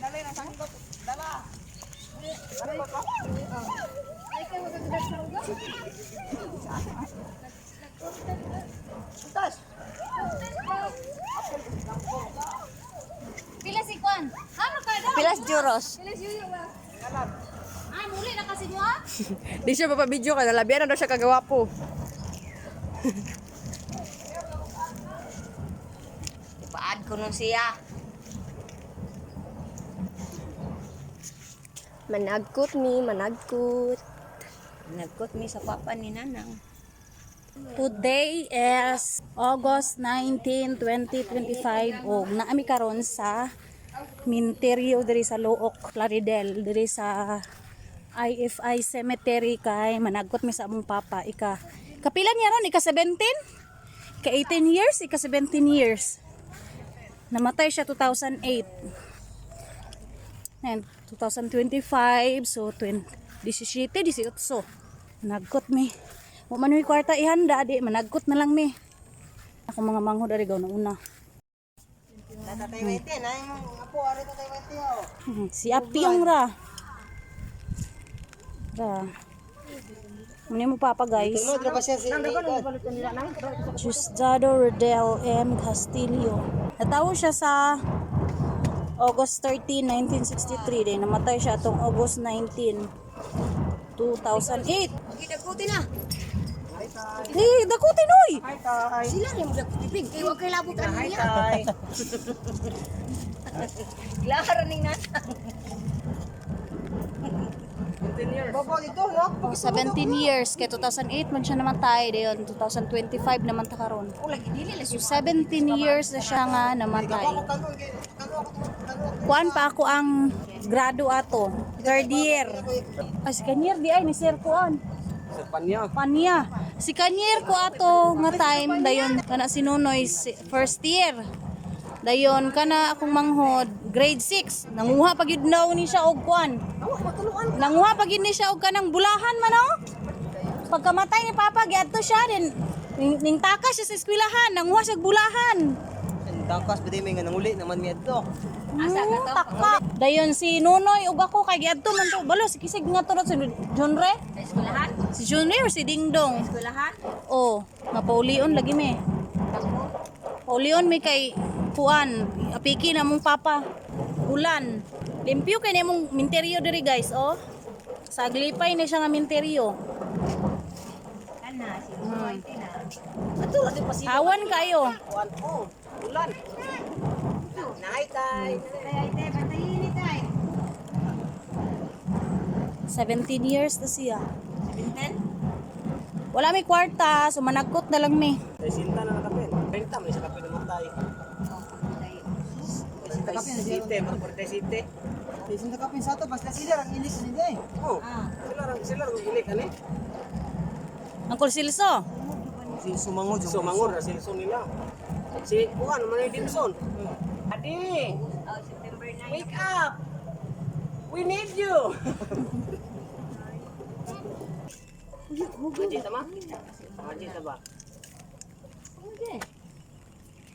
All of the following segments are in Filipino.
Dali na sangkot. Dala. Utas. Pilas ikuan. Ano ka daw? Pilas juros. Pilas yuyo ba? Ay, muli na kasi mo ha? Di siya mapabidyo ka. Nalabihan na daw siya kagawapo. Ipaad ko nun siya. Managkot mi, managkot. Nagkot mi sa papa ni Nanang. Today is August 19, 2025 og naami karon sa Minterio diri sa Look, Plaridel, diri sa IFI Cemetery kay managkot mi sa among papa. Kapila niya ron? Ika 17? Ika 18 years? Ika 17 years. Namatay siya 2008. And 2025, so 17, 18. Managkot mi. Wa man huy kwarta ihanda di managkot na lang mi. Ako mga mangho dari gaw na una. Tatay Wete, nay mo apo ari tatay Wete oh. Si Apyong ra. Muni mo papa guys. Tunod ra ba siya si Diosdado Rodel M. Castillo. Natawo siya sa August 13, 1963. Then namatay siya atong August 19, 2008. Gidakuti na. Dakutin oy. Hi tay. Sila ni mo dakutipig. Kay wa kay labot ka Hi niya. tay. Lara ning nasa. Babo dito no. 17 years kay 2008 man siya namatay dayon 2025 naman ta karon. So 17 years na siya nga namatay. Kuan pa ako ang grado ato, third year. Si Kanyir di ay ni Sir Kuan. Sa panya. Panya. Si Kanyir ko ato nga time dayon kana si Nunoy first year. Dayon kana akong manghod grade 6. Nanguha pa gyud daw ni siya og kuan. Nanguha pa gyud ni siya og kanang bulahan man oh. Pagkamatay ni Papa giadto siya din ning takas siya sa eskwelahan, nanguha siya og bulahan. Takas pwede may nga nanguli naman mi adto. Asa ka to? Dayon si Nunoy ug ako kay giadto man to. Balo si kisig nga to si Jonre. Sa eskwelahan? Si Jonre or si Dingdong? Sa eskwelahan? Oh, mapaulion lagi mi. Paulion mi kay kuan, apiki na mong papa. Ulan. Limpyo kay nimong minteryo diri guys, oh. Sa aglipay na siya nga minteryo. Kana si Nunoy tina. Ato ra din pasito. Awan kayo. Kuan oh. Ulan. Nahay tay. Tay tay patayin ni tay. 17 years na siya. 17? Wala may kwarta, so managkot na lang mi. Tay sinta na nakapin. Renta man sa kapin naman tay. Sinta kapin site, magporte site. Sinta kapin sa to basta sila ang ilik nila eh. Oh. Sila ang ilik ani. Angkol Silso. Si Sumangod ra silso nila. Si Juan man Dimson. Adi. September 9. Wake up. We need you. Maji tama? Maji ta ba? Okay.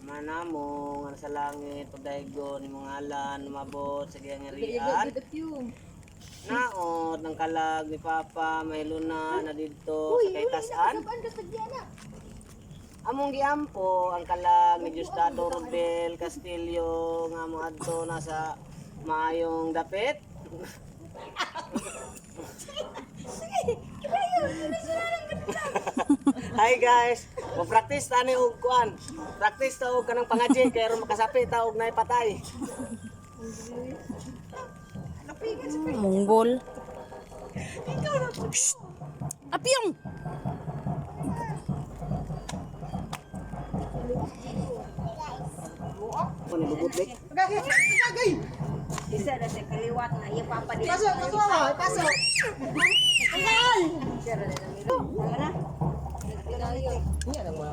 Mana mo nga sa langit pagdaygon imong ngalan lumabot sa giyang rian. Naot ng kalag ni Papa may luna na didto sa kay tasan. Among giampo ang kalag ni Diosdado Rodel Castillo nga mo adto na sa maayong dapit. Hi guys, mo-practice tani og kuan. Practice ta og kanang pangaji kay ron makasapi ta og nay patay. Monggol. Apyong. Ano lubot dik? Isa na sa kaliwat na iya papa di. Pasok. Angal. Isa na na. Mana? Iya nang mga.